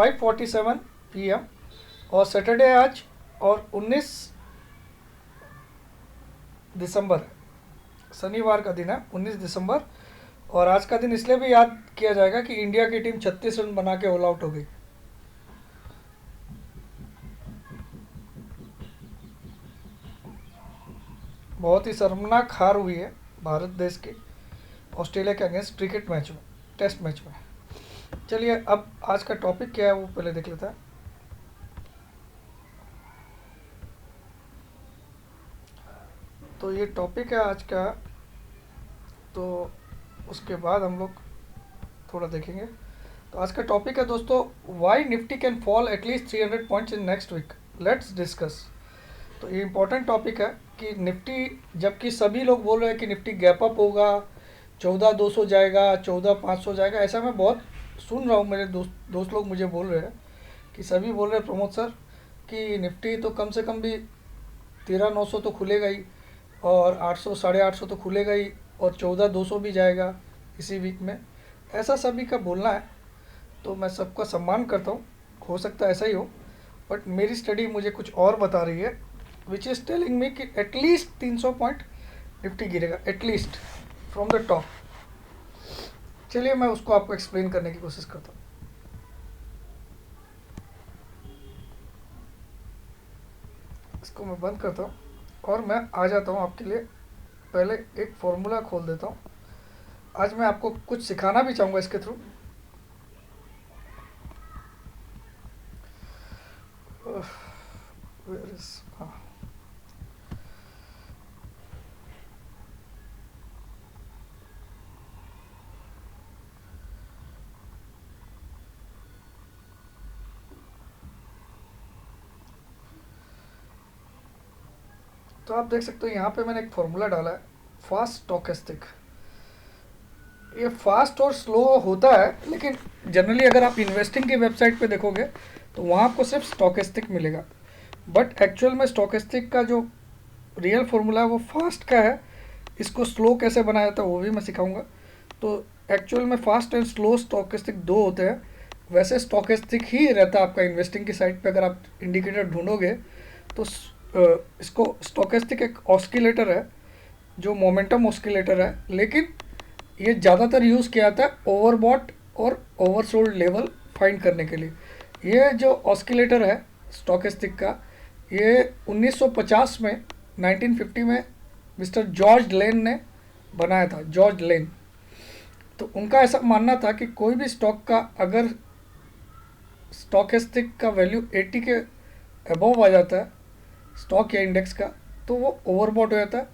5:47 PM और Saturday आज और 19 दिसंबर है, शनिवार का दिन है 19 दिसंबर। और आज का दिन इसलिए भी याद किया जाएगा कि इंडिया की टीम 36 रन बना के ऑल आउट हो गई। बहुत ही शर्मनाक हार हुई है भारत देश की ऑस्ट्रेलिया के अगेंस्ट क्रिकेट मैच में, टेस्ट मैच में। चलिए अब आज का टॉपिक क्या है वो पहले देख लेते हैं। तो ये टॉपिक है आज का, तो उसके बाद हम लोग थोड़ा देखेंगे। तो आज का टॉपिक है दोस्तों, why Nifty can fall at least 300 points in next week, let's discuss. तो ये इम्पोर्टेंट टॉपिक है कि निफ्टी, जबकि सभी लोग बोल रहे हैं कि निफ्टी गैप अप होगा, 14,200 जाएगा, 14,500 जाएगा, ऐसा मैं बहुत सुन रहा हूँ। मेरे दोस्त लोग मुझे बोल रहे हैं कि सभी बोल रहे हैं प्रमोद सर कि निफ्टी तो कम से कम भी 13,900 तो खुलेगा ही, और 800 850 तो खुलेगा ही, और 14,200 भी जाएगा इसी वीक में। ऐसा सभी का बोलना है, तो मैं सबका सम्मान करता हूँ, हो सकता है ऐसा ही हो, बट मेरी स्टडी मुझे कुछ और बता रही है, विच इज़ टेलिंग मी कि एटलीस्ट 300 पॉइंट निफ्टी गिरेगा, एटलीस्ट फ्रॉम द टॉप। चलिए मैं उसको आपको एक्सप्लेन करने की कोशिश करता हूँ। इसको मैं बंद करता हूँ और मैं आ जाता हूँ आपके लिए। पहले एक फॉर्मूला खोल देता हूँ। आज मैं आपको कुछ सिखाना भी चाहूँगा इसके थ्रू। हाँ, तो आप देख सकते हो यहाँ पे मैंने एक फॉर्मूला डाला है, फास्ट स्टोकेस्टिक। ये फास्ट और स्लो होता है, लेकिन जनरली अगर आप इन्वेस्टिंग की वेबसाइट पे देखोगे तो वहाँ आपको सिर्फ स्टोकेस्टिक मिलेगा, बट एक्चुअल में स्टोकेस्टिक का जो रियल फार्मूला है वो फास्ट का है। इसको स्लो कैसे बनाया जाता है वो भी मैं सिखाऊंगा। तो एक्चुअल में फास्ट एंड स्लो स्टोकेस्टिक दो होते हैं। वैसे स्टोकेस्टिक ही रहता है आपका इन्वेस्टिंग की साइट पे। अगर आप इंडिकेटर ढूंढोगे तो इसको स्टोकेस्टिक एक ऑस्किलेटर है, जो मोमेंटम ऑस्किलेटर है, लेकिन ये ज़्यादातर यूज़ किया जाता है ओवरबॉट और ओवरसोल्ड लेवल फाइंड करने के लिए। ये जो ऑस्किलेटर है स्टोकेस्टिक का, ये 1950 में 1950 में मिस्टर जॉर्ज लेन ने बनाया था, जॉर्ज लेन। तो उनका ऐसा मानना था कि कोई भी स्टॉक का अगर स्टोकेस्टिक का वैल्यू 80 के अबव आ जाता है स्टॉक या इंडेक्स का, तो वो ओवरबॉट हो जाता है,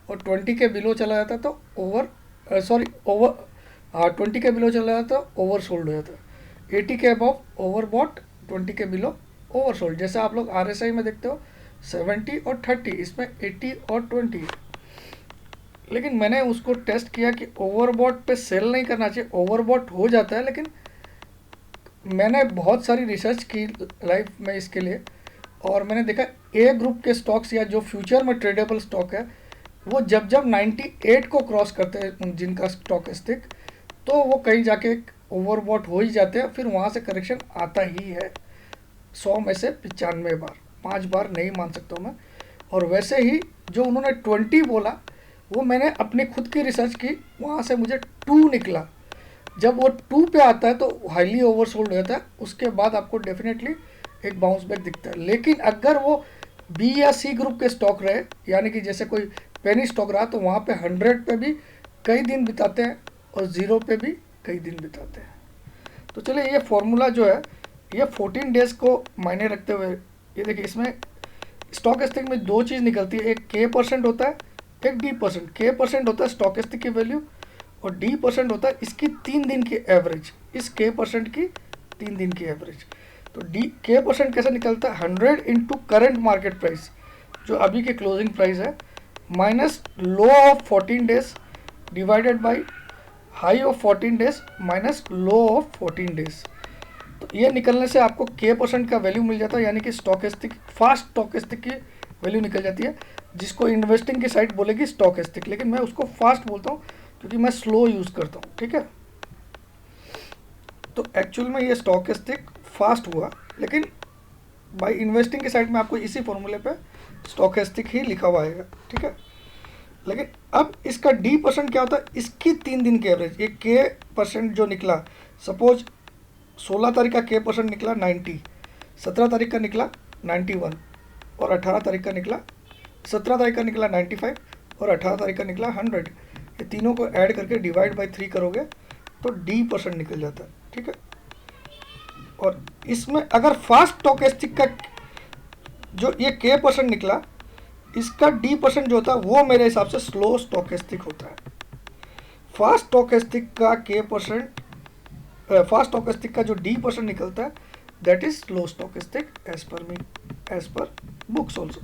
और 20 के बिलो चला जाता है तो ओवर 20 के बिलो चला जाता है ओवर सोल्ड हो जाता है। 80 के अबव ओवरबॉट, 20 के बिलो ओवर सोल्ड। जैसे आप लोग RSI में देखते हो 70 और 30, इसमें 80 और 20 है। लेकिन मैंने उसको टेस्ट किया कि ओवरबॉट पे सेल नहीं करना चाहिए, ओवरबॉट हो जाता है। लेकिन मैंने बहुत सारी रिसर्च की लाइफ में इसके लिए, और मैंने देखा ए ग्रुप के स्टॉक्स या जो फ्यूचर में ट्रेडेबल स्टॉक है, वो जब 98 को क्रॉस करते हैं जिनका स्टोकेस्टिक, तो वो कहीं जाके ओवरबॉट हो ही जाते हैं। फिर वहाँ से करेक्शन आता ही है 100 में से 95 बार, 5 बार नहीं मान सकता हूँ मैं। और वैसे ही जो उन्होंने 20 बोला, वो मैंने अपनी खुद की रिसर्च की, वहाँ से मुझे 2 निकला। जब वो 2 पे आता है तो हाईली ओवरसोल्ड हो जाता है, उसके बाद आपको डेफिनेटली एक बाउंस बैक दिखता है। लेकिन अगर वो बी या सी ग्रुप के स्टॉक रहे, यानी कि जैसे कोई पेनी स्टॉक रहा, तो वहाँ पे 100 पे भी कई दिन बिताते हैं और 0 पे भी कई दिन बिताते हैं। तो चलिए ये फॉर्मूला जो है ये 14 डेज़ को मायने रखते हुए, ये देखिए इसमें स्टॉकेस्टिक में 2 चीज़ निकलती है, एक K% होता है, एक D%। K% होता है स्टॉकेस्टिक की वैल्यू, और D% होता है इसकी 3 दिन की एवरेज, इस K% की 3 दिन की एवरेज। तो K% कैसे निकलता है? 100 इंटू करेंट मार्केट प्राइस, जो अभी के क्लोजिंग प्राइस है, minus low of 14 days divided by high of 14 days minus low of 14 days. तो ये निकलने से आपको K% का वैल्यू मिल जाता है, यानी कि स्टॉकेस्टिक, फास्ट स्टॉकेस्टिक की वैल्यू निकल जाती है, जिसको इन्वेस्टिंग की साइट बोलेगी स्टॉकेस्टिक, लेकिन मैं उसको फास्ट बोलता हूँ क्योंकि मैं स्लो यूज़ करता हूँ। ठीक है, तो एक्चुअल में ये स्टॉकेस्टिक फास्ट हुआ, लेकिन बाई इन्वेस्टिंग की साइड में आपको इसी फॉर्मूले पे स्टोकेस्टिक ही लिखा हुआ आएगा, ठीक है। लेकिन अब इसका डी परसेंट क्या होता है, इसकी 3 दिन की एवरेज, ये के परसेंट जो निकला, सपोज 16 तारीख का के परसेंट निकला 90, 17 तारीख का निकला 91 और 18 तारीख का निकला, 17 तारीख का निकला 95 और 18 तारीख का निकला 100। ये तीनों को ऐड करके डिवाइड बाई 3 करोगे तो डी परसेंट निकल जाता है, ठीक है। और इसमें अगर फास्ट स्टोकेस्टिक का जो ये के परसेंट निकला, इसका डी परसेंट जो होता है वो मेरे हिसाब से स्लो स्टोकेस्टिक होता है। फास्ट स्टोकेस्टिक का के परसेंट, फास्ट स्टोकेस्टिक का जो डी परसेंट निकलता है that is slow stochastic as per me, as per books also.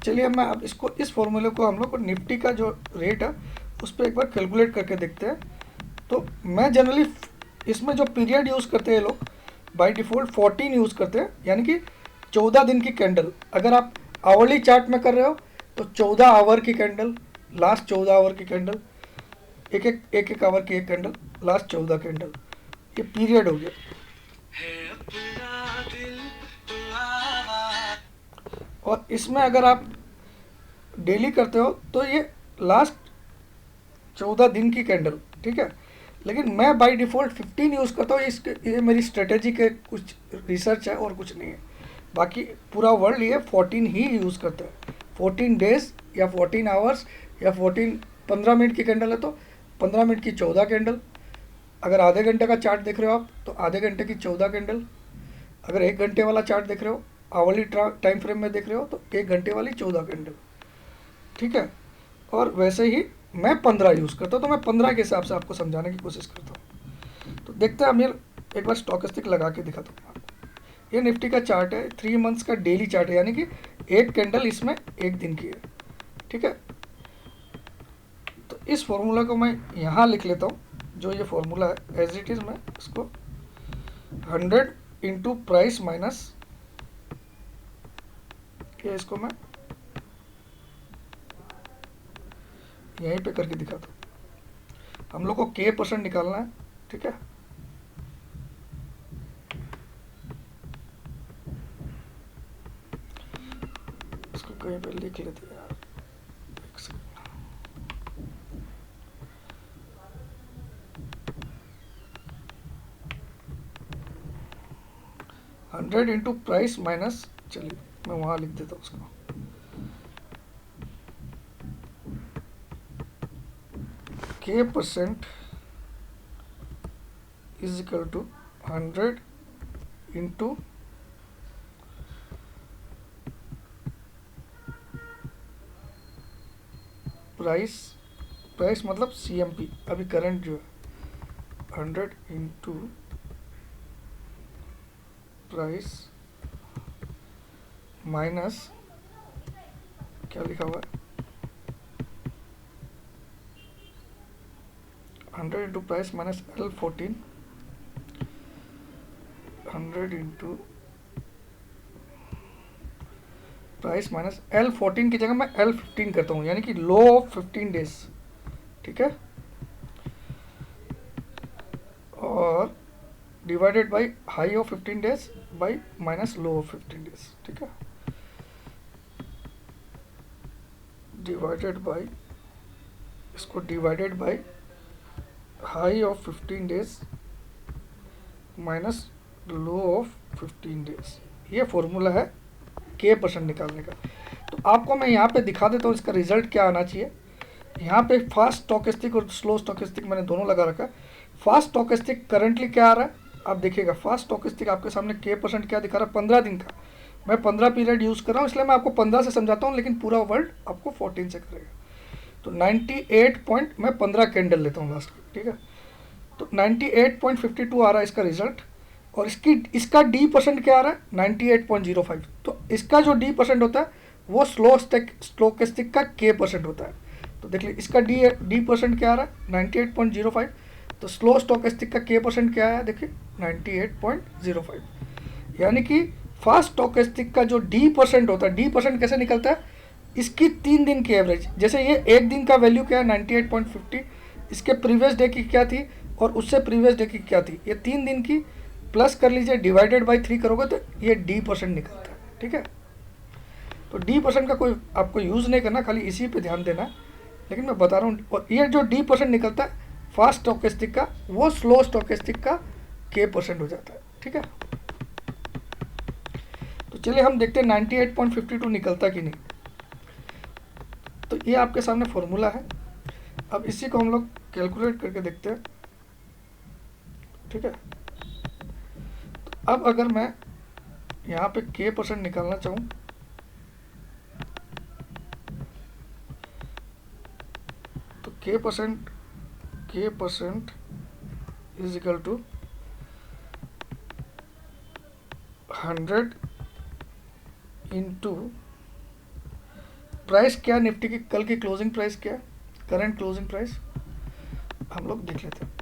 चलिए मैं अब इसको, इस फॉर्मूले को हम लोग को निफ्टी का जो रेट है उस पर एक बार कैलकुलेट करके देखते हैं। तो मैं जनरली इसमें जो पीरियड यूज़ करते हैं लोग बाय डिफ़ॉल्ट 14 यूज़ करते हैं, यानी कि 14 दिन की कैंडल। अगर आप आवरली चार्ट में कर रहे हो तो 14 आवर की कैंडल, लास्ट 14 आवर की कैंडल, एक आवर की एक कैंडल, लास्ट 14 कैंडल, ये पीरियड हो गया। और इसमें अगर आप डेली करते हो तो ये लास्ट 14 दिन की कैंडल, ठीक है। लेकिन मैं बाय डिफ़ॉल्ट 15 यूज़ करता हूँ, ये मेरी स्ट्रेटेजी के कुछ रिसर्च है और कुछ नहीं है। बाकी पूरा वर्ल्ड ये 14 ही यूज़ करता है, 14 डेज या 14 आवर्स या 15 मिनट की कैंडल है तो 15 मिनट की 14 कैंडल। अगर आधे घंटे का चार्ट देख रहे हो आप तो आधे घंटे की 14 कैंडल। अगर 1 घंटे वाला चार्ट देख रहे हो, आवरली टाइम फ्रेम में देख रहे हो तो 1 घंटे वाली 14 कैंडल, ठीक है। और वैसे ही मैं 15 यूज़ करता हूँ, तो मैं 15 के हिसाब से आपको समझाने की कोशिश करता हूँ। तो देखते हैं, मैं एक बार स्टोकेस्टिक लगा के दिखाता हूँ आपको। ये निफ्टी का चार्ट है, 3 मंथ्स का डेली चार्ट है, यानी कि एक कैंडल इसमें एक दिन की है, ठीक है। तो इस फॉर्मूला को मैं यहाँ लिख लेता हूँ, जो ये फॉर्मूला है एज इट इज़, मैं इसको 100 इंटू प्राइस माइनस, ये इसको मैं यहीं पे करके दिखाता हूँ। हम लोग को के परसेंट निकालना है, ठीक है। इसको कहीं पे लिख लेते हैं यार, एक second. Hundred into price minus, चलिए मैं वहाँ लिख देता हूँ उसको, के percent is equal to 100 into price मतलब CMP, अभी करंट जो है 100 इंटू प्राइस माइनस, क्या लिखा हुआ है, 100 into price minus L14, 100 into price minus L14 की जगह मैं L15 करता हूँ, यानी कि लो ऑफ 15 डेज, ठीक है। और divided by high of 15 days by minus low of 15 days, ठीक है। डिवाइडेड बाई, इसको divided by high of 15 days minus low of 15 days, ये फॉर्मूला है के परसेंट निकालने का। तो आपको मैं यहाँ पे दिखा देता हूँ इसका रिजल्ट क्या आना चाहिए। यहाँ पे फास्ट स्टोकेस्टिक और स्लो स्टोकेस्टिक मैंने दोनों लगा रखा है। फास्ट स्टोकेस्टिक करंटली क्या आ रहा है आप देखिएगा। फास्ट स्टोकेस्टिक आपके सामने के परसेंट क्या दिखा रहा है, 15 दिन का। मैं 15 पीरियड यूज़ कर रहा हूँ, इसलिए मैं आपको 15 से समझाता हूँ, लेकिन पूरा वर्ल्ड आपको 14 से करेगा। तो 98 पॉइंट, मैं 15 कैंडल लेता हूँ लास्ट, ठीक है। तो 98.52 आ रहा है इसका रिजल्ट। और इसका डी परसेंट क्या आ रहा है, 98.05। तो इसका जो डी परसेंट होता है वो स्टोकेस्टिक का के परसेंट होता है। तो देख लीजिए इसका डी परसेंट क्या आ रहा है, 98.05। तो स्लो स्टोकेस्टिक का के परसेंट क्या है, देखिए 98.05। यानी कि फास्ट स्टोकेस्टिक का जो डी परसेंट होता है, डी परसेंट कैसे निकलता है, इसकी 3 दिन की एवरेज। जैसे ये एक दिन का वैल्यू क्या है 98.50, इसके प्रीवियस डे की क्या थी और उससे प्रीवियस डे की क्या थी, ये 3 दिन की प्लस कर लीजिए, डिवाइडेड बाई 3 करोगे तो ये D% निकलता है, ठीक है। तो D% का कोई आपको यूज़ नहीं करना, खाली इसी पे ध्यान देना, लेकिन मैं बता रहा हूँ। और ये जो D% निकलता है फास्ट स्टोकेस्टिक का, वो स्लो स्टोकेस्टिक का K% हो जाता है, ठीक है। तो चलिए हम देखते हैं 98.52 निकलता कि नहीं। तो ये आपके सामने फॉर्मूला है, अब इसी को हम लोग कैलकुलेट करके देखते हैं, ठीक है। तो अब अगर मैं यहाँ पे K% निकालना चाहूँ, तो K% is equal to 100 into price क्या, निफ्टी की कल की क्लोजिंग प्राइस क्या, करंट क्लोजिंग प्राइस हम लोग देख लेते हैं।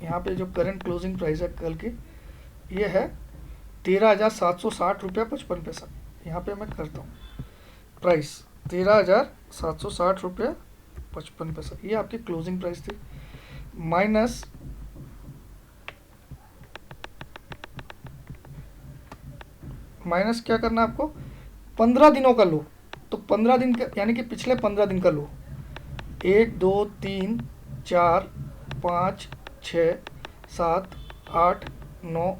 यहाँ पे जो करंट क्लोजिंग प्राइस है कल की, ये है 13,760 रुपया 55 पैसा। यहाँ पे मैं करता हूँ प्राइस 13,760 रुपया 55 पैसा, ये आपकी क्लोजिंग प्राइस थी, माइनस क्या करना आपको, 15 दिनों का लो। तो 15 दिन का यानी कि पिछले 15 दिन का लो, 1 2 3 4 5 6 7 8 9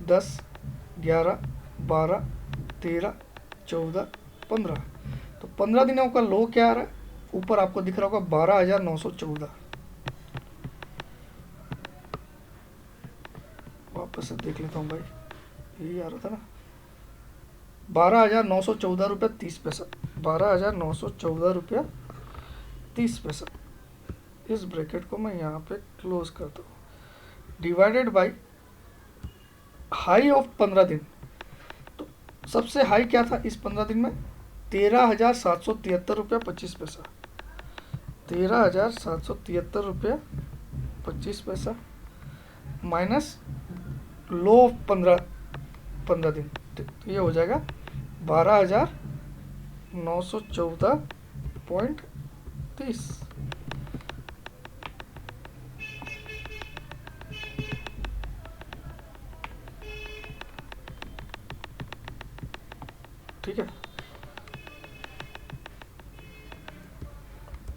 10 11 12 13 14 15। तो 15 दिनों का लो क्या आ रहा है, ऊपर आपको दिख रहा होगा 12,914। वापस से देख लेता हूँ भाई, यही आ रहा था ना, 12,914 रुपया 30 पैसा, 12,914 रुपया 30 पैसा। इस ब्रैकेट को मैं यहाँ पे क्लोज करता हूँ, डिवाइडेड बाई हाई ऑफ 15 दिन। तो सबसे हाई क्या था इस 15 दिन में, 13,773 रुपया 25 पैसा, 13,773 रुपया 25 पैसा, माइनस लो ऑफ 15 दिन, तो ये हो जाएगा 12,914.30। ठीक है।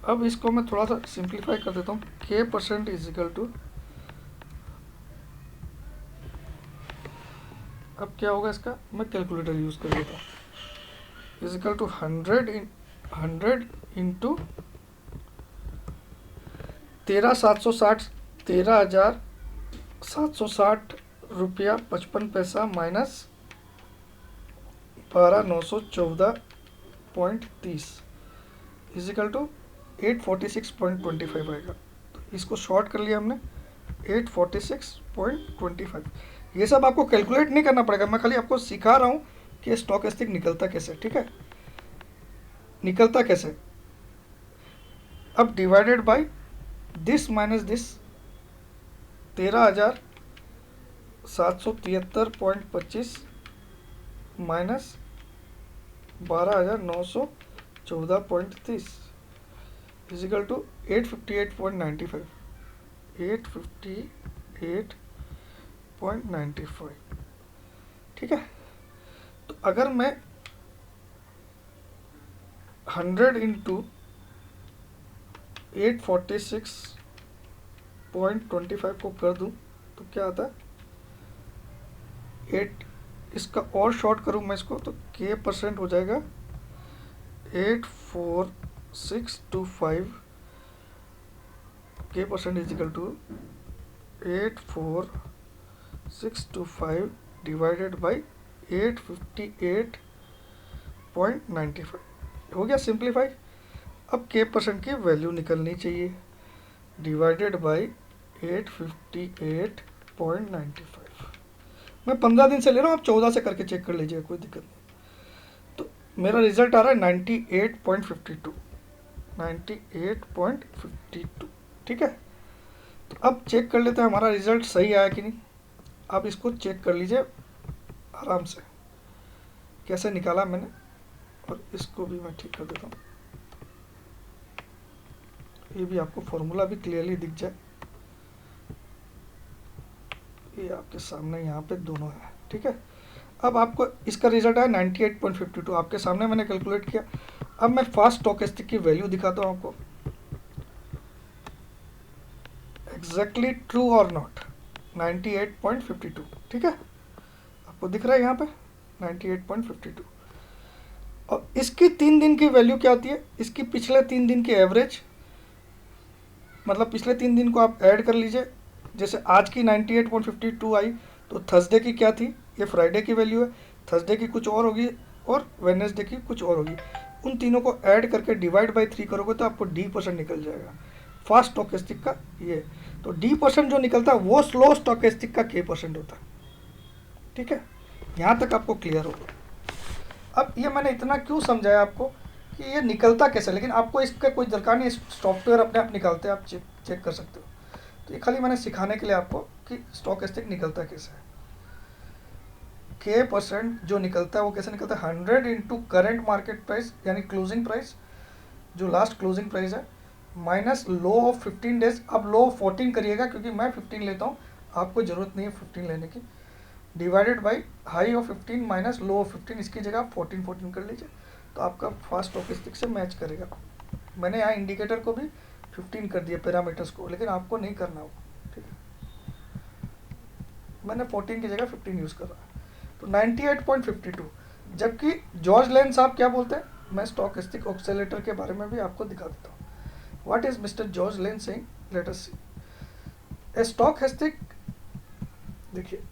अब इसको मैं थोड़ा सा सिंप्लीफाई कर देता हूँ, K% इज इक्वल टू, अब क्या होगा इसका, मैं कैलकुलेटर यूज कर लेता हूँ, इज इक्वल टू 100 इंटू 13,760 रुपया 55 पैसा माइनस 12,914.30 इजिकल टू 846.25 आएगा। तो इसको शॉर्ट कर लिया हमने, 846.25। ये सब आपको कैलकुलेट नहीं करना पड़ेगा, मैं खाली आपको सिखा रहा हूँ कि स्टॉकेस्टिक निकलता कैसे, ठीक है, निकलता कैसे। अब divided by this minus this, 13,773.25 minus 12,914.30 is equal to 858.95, 858.95, ठीक है। तो अगर मैं 100 इंटू 846.25 को कर दूं तो क्या आता है, 8, इसका और शॉर्ट करूं मैं इसको तो K% हो जाएगा 84625, K% is equal to 84625 divided by 858.95 हो गया सिंप्लीफाई। अब K% की वैल्यू निकलनी चाहिए, डिवाइडेड बाई 858.95। मैं 15 दिन से ले रहा हूँ, आप 14 से करके चेक कर लीजिएगा, कोई दिक्कत नहीं। तो मेरा रिजल्ट आ रहा है 98.52, 98.52, ठीक है। तो अब चेक कर लेते हैं हमारा रिजल्ट सही आया कि नहीं। आप इसको चेक कर लीजिए आराम से, कैसे निकाला मैंने, और इसको भी मैं ठीक कर देता हूँ, ये भी आपको फॉर्मूला भी क्लियरली दिख जाए। ये आपके सामने यहाँ पे दोनों है, ठीक है। अब आपको इसका रिजल्ट आया 98.52, आपके सामने मैंने कैलकुलेट किया। अब मैं फास्ट स्टोकेस्टिक की वैल्यू दिखाता हूँ आपको, एग्जैक्टली ट्रू और नॉट 98.52, ठीक है, आपको दिख रहा है यहाँ पे 98.52। और इसकी 3 दिन की वैल्यू क्या होती है, इसकी पिछले 3 दिन की एवरेज, मतलब पिछले 3 दिन को आप ऐड कर लीजिए। जैसे आज की 98.52 आई, तो थर्सडे की क्या थी, ये फ्राइडे की वैल्यू है, थर्सडे की कुछ और होगी और वेडनेसडे की कुछ और होगी। उन तीनों को ऐड करके डिवाइड बाई 3 करोगे तो आपको D% निकल जाएगा फास्ट स्टोकेस्टिक का ये। तो D% जो निकलता है वो स्लो स्टोकेस्टिक का K% होता है, ठीक है। यहाँ तक आपको क्लियर होगा। अब ये मैंने इतना क्यों समझाया आपको कि ये निकलता कैसे, लेकिन आपको इसका कोई दरकार नहीं, सॉफ्टवेयर अपने आप निकालते हैं, आप चेक कर सकते हो। तो ये खाली मैंने सिखाने के लिए आपको कि स्टोकेस्टिक निकलता कैसे है। K% जो निकलता है वो कैसे निकलता है, 100 इंटू करेंट मार्केट प्राइस यानी क्लोजिंग प्राइस, जो लास्ट क्लोजिंग प्राइस है, माइनस लो ऑफ 15 डेज। अब लो 14 करिएगा क्योंकि मैं 15 लेता हूँ, आपको ज़रूरत नहीं है 15 लेने की, divided by high of 15 minus low of 15, इसकी जगह आप 14 कर लीजिए, तो आपका फास्ट स्टोकेस्टिक से मैच करेगा। मैंने यहाँ इंडिकेटर को भी 15 कर दिया पैरामीटर्स को, लेकिन आपको नहीं करना होगा, ठीक है। मैंने 14 की जगह 15 यूज़ कर रहा है, तो 98.52। जबकि जॉर्ज लेन साहब क्या बोलते हैं, मैं स्टोकेस्टिक ऑक्सीलेटर के बारे में भी आपको दिखा देता हूँ। What is mister George Lane saying, let us see. A stochastic, देखिए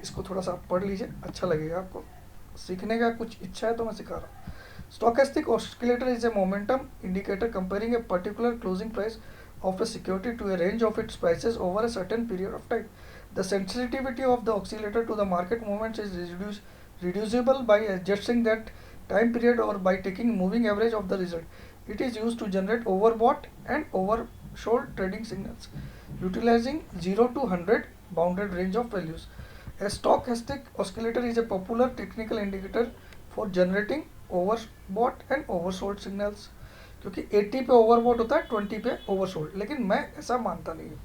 इसको थोड़ा सा आप पढ़ लीजिए, अच्छा लगेगा आपको, सीखने का कुछ इच्छा है तो मैं सिखा रहा हूँ। Stochastic oscillator is a momentum indicator comparing a particular closing price of a security to a range of its prices over a certain period of time. The sensitivity of the oscillator to the market movements is reducible by adjusting that time period or by taking moving average of the result. It is used to generate overbought and oversold trading signals, utilizing 0 to 100 bounded range of values. A stochastic oscillator is a popular technical indicator for generating overbought and oversold signals. क्योंकि 80 पे overbought होता है, 20 पे oversold, लेकिन मैं ऐसा मानता नहीं हूँ।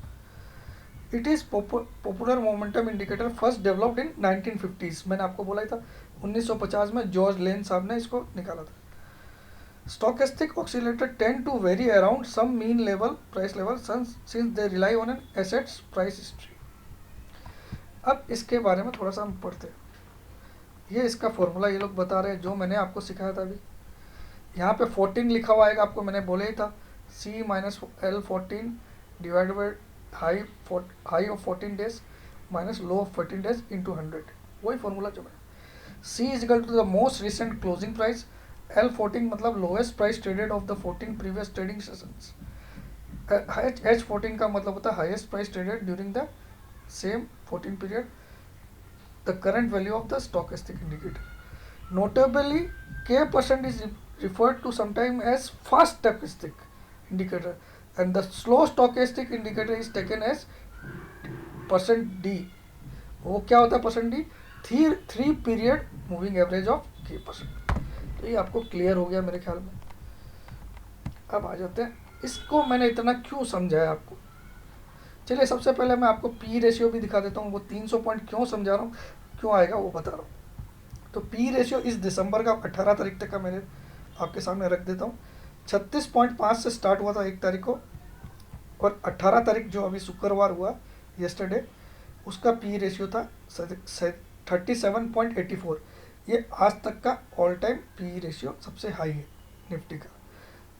It is popular momentum indicator first developed in 1950s। मैंने आपको बोला था 1950 में जॉर्ज लेन साहब ने इसको निकाला था। Stochastic oscillator tend to vary around some mean level price level since they rely on an assets price history. अब इसके बारे में थोड़ा सा हम पढ़ते हैं। ये इसका फॉर्मूला ये लोग बता रहे हैं जो मैंने आपको सिखाया था अभी। यहाँ पे 14 लिखा हुआ आएगा, आपको मैंने बोला ही था, C minus L 14 divide by high of 14 days minus low of 14 days into 100, वही फॉर्मूला जो मैंने। C is equal to the most recent closing price, L 14 मतलब lowest price traded of the 14 previous trading sessions, H 14 का मतलब होता है highest price traded during the same 14 period, the current value of the stochastic indicator. Notably, K% is referred to sometimes as fast stochastic indicator and the slow stochastic indicator is taken as %D। वो क्या होता है %D, 3 period moving average of K%। तो ये आपको clear हो गया मेरे ख्याल में। अब आ जाते हैं, इसको मैंने इतना क्यों समझाया आपको। चलिए सबसे पहले मैं आपको पी रेशियो भी दिखा देता हूँ, वो 300 पॉइंट क्यों समझा रहा हूँ, क्यों आएगा वो बता रहा हूँ। तो पी रेशियो इस दिसंबर का 18 तारीख तक का मेरे आपके सामने रख देता हूँ। 36.5 से स्टार्ट हुआ था 1 तारीख को, और 18 तारीख जो अभी शुक्रवार हुआ येस्टरडे, उसका पी रेशियो था 37.84। ये आज तक का ऑल टाइम पी रेशियो सबसे हाई है निफ्टी का,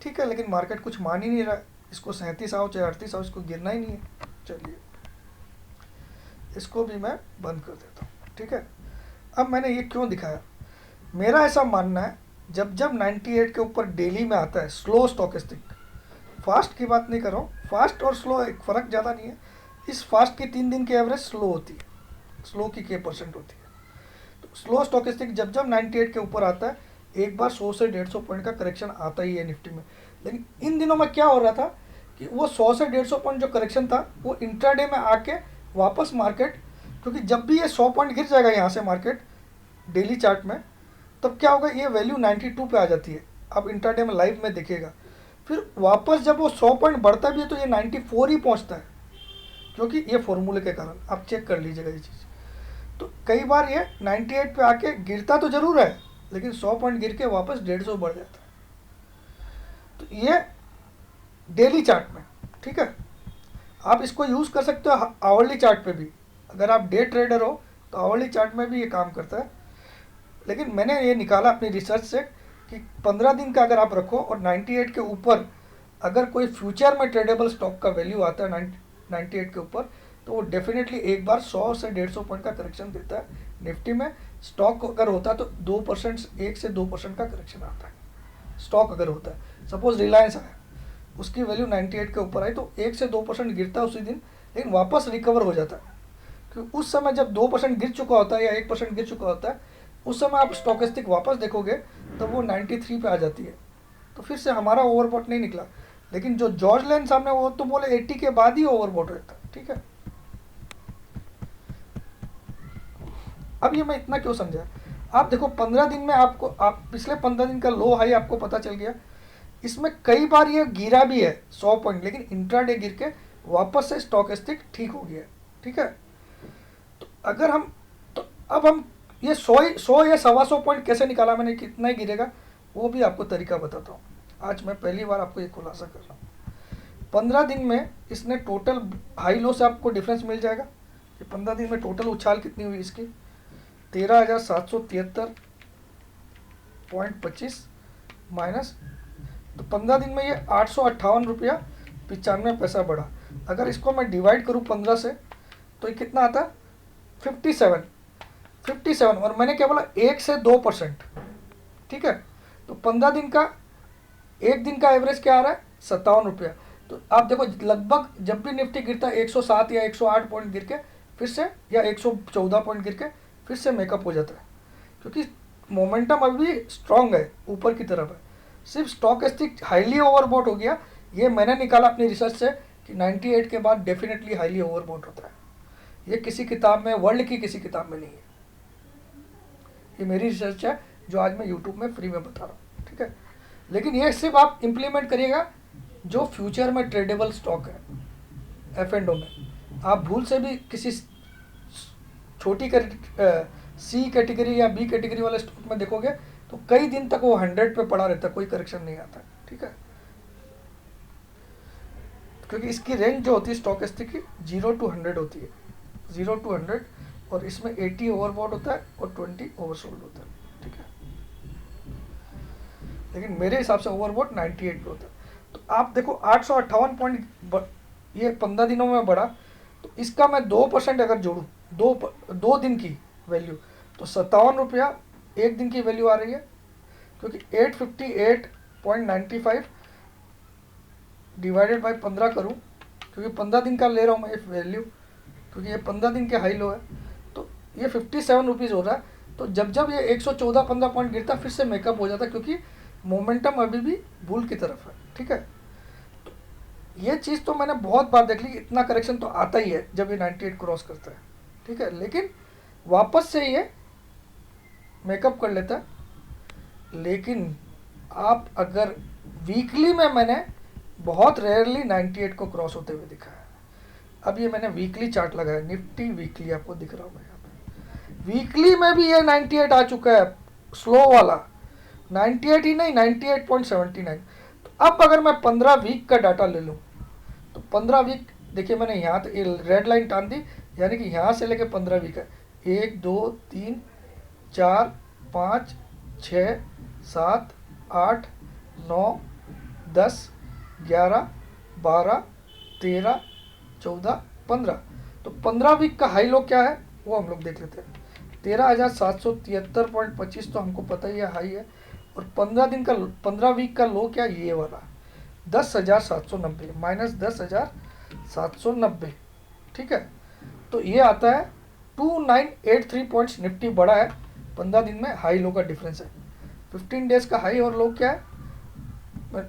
ठीक है। लेकिन मार्केट कुछ मान ही नहीं रहा, इसको 37 आओ चाहे 38 आओ, इसको गिरना ही नहीं है। चलिए इसको भी मैं बंद कर देता हूँ, ठीक है। अब मैंने ये क्यों दिखाया, मेरा ऐसा मानना है जब 98 के ऊपर डेली में आता है स्लो स्टोकेस्टिक, फास्ट की बात नहीं कर रहा हूँ, फास्ट और स्लो एक फ़र्क ज़्यादा नहीं है। इस फास्ट की 3 दिन की एवरेज स्लो होती है, स्लो की K% होती है। तो स्लो स्टोकेस्टिक जब 98 के ऊपर आता है, एक बार 100 से 150 पॉइंट का करेक्शन आता ही है निफ्टी में। लेकिन इन दिनों में क्या हो रहा था कि वो 100 से 150 पॉइंट जो करेक्शन था वो इंट्राडे में आके वापस मार्केट, क्योंकि जब भी ये 100 पॉइंट गिर जाएगा यहाँ से मार्केट डेली चार्ट में, तब क्या होगा, ये वैल्यू 92 पे आ जाती है। अब इंट्राडे में लाइव में देखिएगा, फिर वापस जब वो 100 पॉइंट बढ़ता भी है तो ये 94 ही पहुँचता है। क्योंकि ये फॉर्मूले के कारण आप चेक कर लीजिएगा ये चीज़। तो कई बार ये 98 पे आके गिरता तो ज़रूर है, लेकिन 100 पॉइंट गिर के वापस 150 बढ़ जाता है। तो ये डेली चार्ट में, ठीक है। आप इसको यूज़ कर सकते हो आवरली चार्ट पे भी। अगर आप डे ट्रेडर हो तो आवरली चार्ट में भी ये काम करता है। लेकिन मैंने ये निकाला अपनी रिसर्च से कि 15 दिन का अगर आप रखो और 98 के ऊपर अगर कोई फ्यूचर में ट्रेडेबल स्टॉक का वैल्यू आता है 98 के ऊपर, तो वो डेफिनेटली एक बार 100 से 150 पॉइंट का करेक्शन देता है। निफ्टी में स्टॉक अगर होता है तो 2%, 1 से 2% का करेक्शन आता है। स्टॉक अगर होता है, सपोज रिलायंस आया, उसकी वैल्यू 98 के ऊपर आई, तो 1 से 2% गिरता है उसी दिन, लेकिन वापस रिकवर हो जाता है। क्योंकि उस समय जब 2% गिर चुका होता है या 1% गिर चुका होता है, उस समय आप स्टॉकेस्टिक वापस देखोगे तो वो 93 पे आ जाती है। तो फिर से हमारा ओवरबॉट नहीं निकला। लेकिन जो जॉर्ज लेन सामने, वो तो बोले 80 के बाद ही ओवरबॉट रहता है, ठीक है। अब ये मैं इतना क्यों समझा, आप देखो 15 दिन में आपको, आप पिछले 15 दिन का लो हाई आपको पता चल गया। इसमें कई बार ये गिरा भी है 100 पॉइंट, लेकिन इंट्राडे गिर के वापस से स्टॉकेस्टिक ठीक हो गया, ठीक है। तो अगर हम, तो अब हम ये 100 या 125 पॉइंट कैसे निकाला मैंने, कितना ही गिरेगा, वो भी आपको तरीका बताता हूँ। आज मैं पहली बार आपको ये खुलासा कर रहा हूँ। 15 दिन में इसने टोटल हाई लो से आपको डिफरेंस मिल जाएगा कि 15 दिन में टोटल उछाल कितनी हुई इसकी, 13,773.25 माइनस, तो 15 दिन में ये 858 रुपया 95 पैसा बढ़ा। अगर इसको मैं डिवाइड करूँ 15 से, तो ये कितना आता है, 57। और मैंने क्या बोला, 1 से 2%, ठीक है। तो 15 दिन का, एक दिन का एवरेज क्या आ रहा है, 57 रुपया। तो आप देखो लगभग जब भी निफ्टी गिरता है 107 या 108 पॉइंट गिर के फिर से, या 114 पॉइंट गिर के फिर से मेकअप हो जाता है, क्योंकि मोमेंटम अभी भी स्ट्रांग है, ऊपर की तरफ है। सिर्फ स्टॉकेस्टिक हाईली ओवरबॉट हो गया। ये मैंने निकाला अपनी रिसर्च से कि 98 के बाद डेफिनेटली हाईली ओवरबॉट होता है। ये किसी किताब में, वर्ल्ड की किसी किताब में नहीं है, ये मेरी रिसर्च है जो आज मैं यूट्यूब में फ्री में बता रहा हूँ, ठीक है। लेकिन ये सिर्फ आप इम्प्लीमेंट करिएगा जो फ्यूचर में ट्रेडेबल स्टॉक है, F&O में। आप भूल से भी किसी छोटी सी कैटेगरी या बी कैटेगरी वाले स्टॉक में देखोगे तो कई दिन तक वो 100 पे पड़ा रहता है, कोई करेक्शन नहीं आता, ठीक है। क्योंकि इसकी रेंज जो होती है स्टॉकेस्टिक की 0 to 100 होती है, 0 to 100, और इसमें 80 ओवरबॉट होता है और 20 ओवरसोल्ड होता है, ठीक है। लेकिन मेरे हिसाब से ओवरबॉट 98 पे होता है। तो आप देखो 858 पॉइंट ये 15 दिनों में बढ़ा, तो इसका मैं 2% अगर जोड़ूँ, दो दिन की वैल्यू, तो 57 रुपया एक दिन की वैल्यू आ रही है। क्योंकि 858.95 डिवाइडेड बाई 15 करूँ, क्योंकि 15 दिन का ले रहा हूँ मैं वैल्यू, क्योंकि ये 15 दिन के हाई लो है, तो ये 57 रुपीज़ हो रहा है। तो जब जब ये 114-15 पॉइंट गिरता फिर से मेकअप हो जाता है, क्योंकि मोमेंटम अभी भी बुल की तरफ है, ठीक है। तो ये चीज़ तो मैंने बहुत बार देख ली, इतना करेक्शन तो आता ही है जब ये 98 क्रॉस करता है, ठीक है। लेकिन वापस से ये मेकअप कर लेता है। लेकिन आप अगर वीकली में, मैंने बहुत रेयरली 98 को क्रॉस होते हुए दिखा है। अब ये मैंने वीकली चार्ट लगाया, निफ्टी वीकली आपको दिख रहा होगा यहाँ पे, वीकली में भी ये 98 आ चुका है, स्लो वाला 98 ही नहीं, 98.79। तो अब अगर मैं 15 वीक का डाटा ले लूँ, तो 15 वीक देखिए, मैंने यहाँ तो रेड लाइन टान दी, यानी कि यहाँ से लेके 15 वीक है, 1 2 3 4 5 6 7 8 9 10 11 12 13 14 15। तो 15 वीक का हाई लो क्या है वो हम लोग देख लेते हैं। 13,773.25 तो हमको पता ही है हाई है, और 15 वीक का लो क्या, ये वाला 10,790 माइनस 10,790, ठीक है। तो ये आता है 2983 पॉइंट्स निफ्टी बढ़ा है 15 दिन में, हाई लो का डिफरेंस है। 15 डेज का हाई और लो क्या है, मैं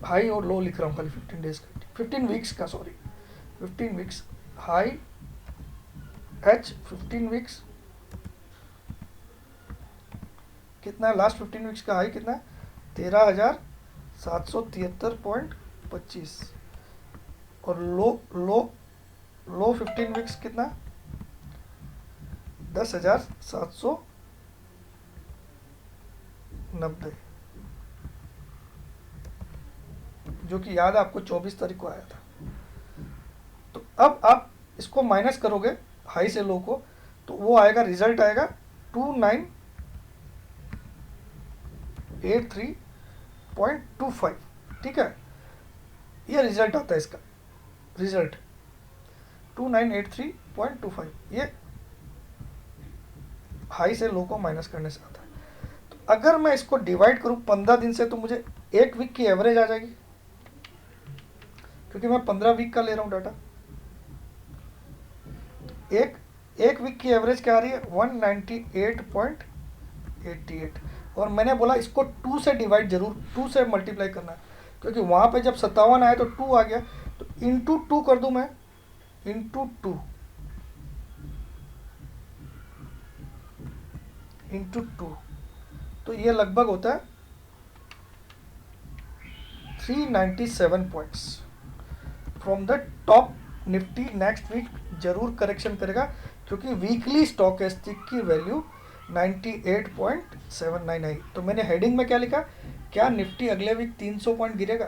हाई और लो लिख रहा हूँ खाली, 15 डेज का, 15 वीक्स का, sorry 15 weeks high H, 15 weeks कितना है, लास्ट 15 वीक्स का हाई कितना है, 13,773.25, और लो लो 15 वीक्स कितना, 10,790, जो कि याद है आपको 24 तारीख को आया था। तो अब आप इसको माइनस करोगे हाई से लो को, तो वो आएगा, रिजल्ट आएगा 2983.25। ठीक है, ये रिजल्ट आता है इसका, रिजल्ट 2983.25, ये हाई से लो को माइनस करने से आता है। तो अगर मैं इसको डिवाइड करूं 15 दिन से, तो मुझे एक वीक की एवरेज आ जाएगी, क्योंकि मैं 15 वीक का ले रहा हूं डाटा। एक वीक की एवरेज क्या आ रही है, 198.88। और मैंने बोला इसको 2 से डिवाइड जरूर, 2 से मल्टीप्लाई करना है, क्योंकि वहां पे जब 57 आया तो 2 आ गया, तो इंटू 2 कर दूं मैं, इंटू 2 इंटू 2, तो ये लगभग होता है 397 points from the top. Nifty next week जरूर करेक्शन करेगा, क्योंकि वीकली स्टॉकेस्टिक की वैल्यू 98.79 आई। तो मैंने हेडिंग में क्या लिखा, क्या निफ्टी अगले वीक 300 पॉइंट गिरेगा,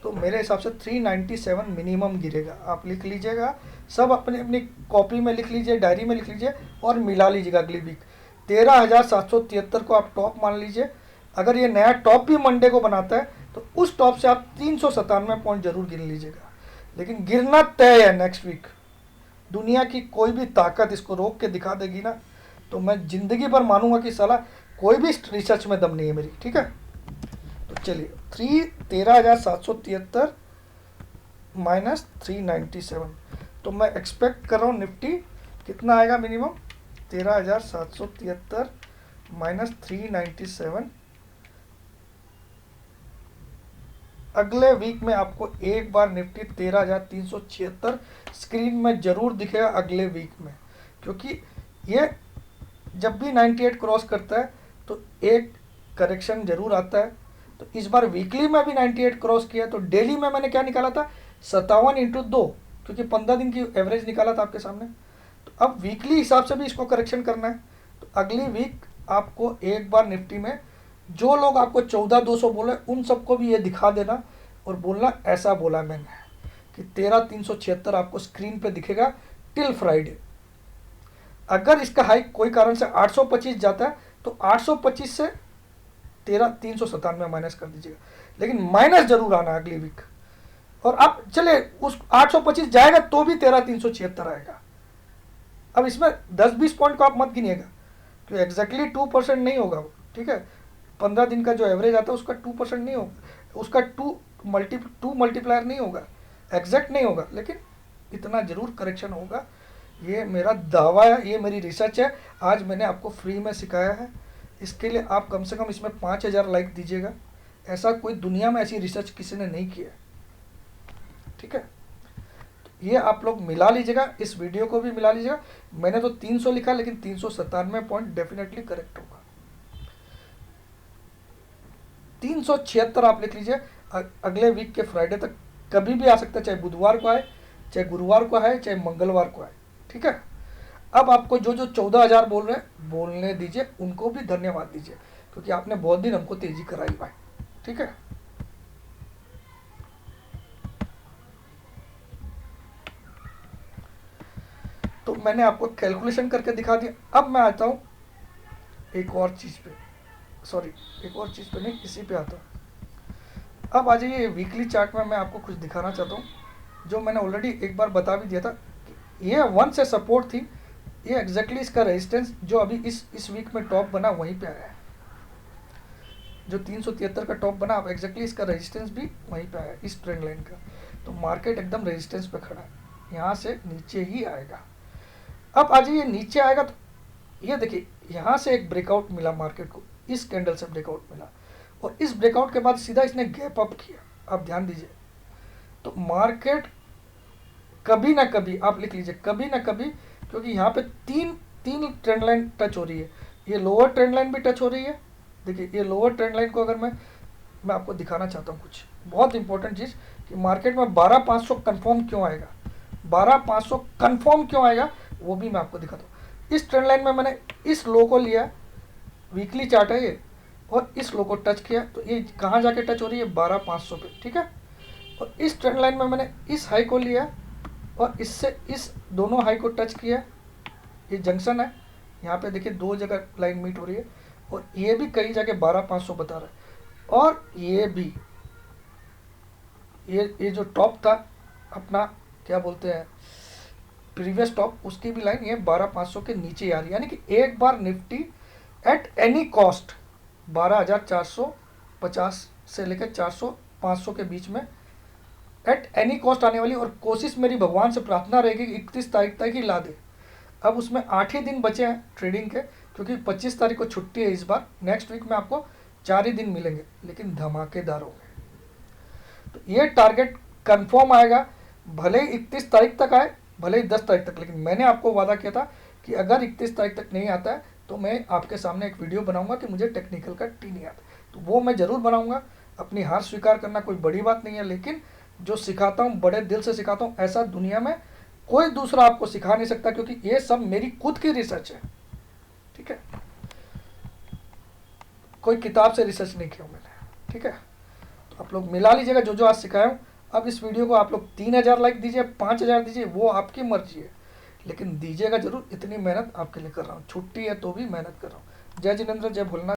तो मेरे हिसाब से 397 मिनिमम गिरेगा। आप लिख लीजिएगा, सब अपने अपनी कॉपी में लिख लीजिए, डायरी में लिख लीजिए और मिला लीजिएगा अगली वीक। 13,773 को आप टॉप मान लीजिए। अगर ये नया टॉप भी मंडे को बनाता है, तो उस टॉप से आप 397 पॉइंट जरूर गिन लीजिएगा, लेकिन गिरना तय है नेक्स्ट वीक। दुनिया की कोई भी ताकत इसको रोक के दिखा देगी ना, तो मैं जिंदगी भर मानूंगा कि साला कोई भी रिसर्च में दम नहीं है मेरी। ठीक है, तो चलिए 13,773 माइनस 397, तो मैं एक्सपेक्ट कर रहा हूँ निफ्टी कितना आएगा मिनिमम, 13,773 माइनस 397। अगले वीक में आपको एक बार निफ्टी 13,376 स्क्रीन में जरूर दिखेगा अगले वीक में, क्योंकि ये जब भी 98 क्रॉस करता है तो एक करेक्शन जरूर आता है। तो इस बार वीकली में भी 98 क्रॉस किया, तो डेली में मैंने क्या निकाला था, 57 इंटू 2, क्योंकि 15 दिन की एवरेज निकाला था आपके सामने। तो अब वीकली हिसाब से भी इसको करेक्शन करना है। तो अगली वीक आपको एक बार निफ्टी में, जो लोग आपको 14,200 बोले उन सबको भी ये दिखा देना और बोलना ऐसा बोला मैंने, कि 13,376 आपको स्क्रीन पे दिखेगा टिल फ्राइडे। अगर इसका हाई कोई कारण से 825 जाता है, तो 825 से 13,397 माइनस कर दीजिएगा, लेकिन माइनस जरूर आना अगली वीक। और अब चले उस 825 जाएगा तो भी 13,376 आएगा। अब इसमें 10-20 पॉइंट को आप मत गिनिएगा, तो एग्जैक्टली 2% नहीं होगा वो। ठीक है, 15 दिन का जो एवरेज आता है उसका 2% नहीं होगा, उसका 2 मल्टीप्लायर नहीं होगा, एग्जैक्ट नहीं होगा, लेकिन इतना जरूर करेक्शन होगा। ये मेरा दावा है, ये मेरी रिसर्च है, आज मैंने आपको फ्री में सिखाया है। इसके लिए आप कम से कम इसमें 5,000 लाइक दीजिएगा। ऐसा कोई दुनिया में ऐसी रिसर्च किसी ने नहीं किया। ठीक है, तो ये आप लोग मिला लीजिएगा, इस वीडियो को भी मिला लीजिएगा। मैंने तो 300 लिखा, लेकिन 397 पॉइंट डेफिनेटली करेक्ट होगा। 376 आप लिख लीजिए, अगले वीक के फ्राइडे तक कभी भी आ सकता है, चाहे बुधवार को आए, चाहे गुरुवार को आए, चाहे मंगलवार को आए। ठीक है, अब आपको जो जो 14,000 बोल रहे हैं बोलने दीजिए, उनको भी धन्यवाद दीजिए, क्योंकि आपने बहुत दिन हमको तेजी कराई भाई। ठीक है, तो मैंने आपको कैलकुलेशन करके दिखा दिया। अब मैं आता हूँ एक और चीज़ पे, सॉरी एक और चीज़ पे नहीं, इसी पे आता हूँ। अब आ जाइए वीकली चार्ट में, मैं आपको कुछ दिखाना चाहता हूँ, जो मैंने ऑलरेडी एक बार बता भी दिया था। ये 1 से सपोर्ट थी, ये एग्जैक्टली इसका रेजिस्टेंस जो अभी इस वीक में टॉप बना वहीं पे आया है। जो 373 का टॉप बना, अब एग्जैक्टली इसका रेजिस्टेंस भी वहीं पे आया है, इस ट्रेंड लाइन का। तो मार्केट एकदम रेजिस्टेंस पे खड़ा है, यहाँ से नीचे ही आएगा। अब आज ये नीचे आएगा, तो ये देखिए यहाँ से एक ब्रेकआउट मिला मार्केट को, इस कैंडल से ब्रेकआउट मिला, और इस ब्रेकआउट के बाद सीधा इसने गैप अप किया। आप ध्यान दीजिए, तो मार्केट कभी ना कभी, आप लिख लीजिए कभी ना कभी, क्योंकि यहाँ पे तीन ट्रेंड लाइन टच हो रही है। ये लोअर ट्रेंड लाइन भी टच हो रही है। देखिए ये लोअर ट्रेंड लाइन को अगर मैं आपको दिखाना चाहता हूँ कुछ बहुत इंपॉर्टेंट चीज़, कि मार्केट में 12,500 कंफर्म क्यों आएगा। 12,500 कंफर्म क्यों आएगा वो भी मैं आपको दिखाता हूँ। इस ट्रेंड लाइन में मैंने इस लो को लिया, वीकली चार्ट है ये, और इस लो को टच किया तो ये कहाँ जाके टच हो रही है 12,500 पे, ठीक है। और इस ट्रेंड लाइन में मैंने इस हाई को लिया और इससे इस दोनों हाई को टच किया, ये जंक्शन है, यहाँ पे देखिए दो जगह लाइन मीट हो रही है, और ये भी कहीं जाके 12,500 बता रहा है। और ये भी ये जो टॉप था अपना, क्या बोलते हैं, प्रीवियस टॉप, उसकी भी लाइन ये 12,500 के नीचे आ रही है। यानी कि एक बार निफ्टी एट एनी कॉस्ट 12,450 से लेकर 400-500 के बीच में एट एनी कॉस्ट आने वाली, और कोशिश मेरी भगवान से प्रार्थना रहेगी कि 31 तारीख तक ही ला दे। अब उसमें 8 ही दिन बचे हैं ट्रेडिंग के, क्योंकि 25 तारीख को छुट्टी है इस बार। नेक्स्ट वीक में आपको 4 ही दिन मिलेंगे, लेकिन धमाकेदार होंगे। तो ये टारगेट कंफर्म आएगा, भले ही 31 तारीख तक आए, भले ही 10 तारीख तक, लेकिन मैंने आपको वादा किया था कि अगर 31 तारीख तक नहीं आता है तो मैं आपके सामने एक वीडियो बनाऊंगा कि मुझे टेक्निकल का टी नहीं आता, तो वो मैं ज़रूर बनाऊंगा। अपनी हार स्वीकार करना कोई बड़ी बात नहीं है, लेकिन जो सिखाता हूँ बड़े दिल से सिखाता हूँ, ऐसा दुनिया में कोई दूसरा आपको सिखा नहीं सकता, क्योंकि ये सब मेरी खुद की रिसर्च है, ठीक है। कोई किताब से रिसर्च नहीं किया मैंने, ठीक है। तो आप लोग मिला लीजिएगा जो जो आज सिखाया हूँ। अब इस वीडियो को आप लोग 3,000 लाइक दीजिए, 5,000 दीजिए, वो आपकी मर्जी है, लेकिन दीजिएगा जरूर। इतनी मेहनत आपके लिए कर रहा हूँ, छुट्टी है तो भी मेहनत कर रहा हूँ। जय जिनेंद्र, जय भोलेनाथ।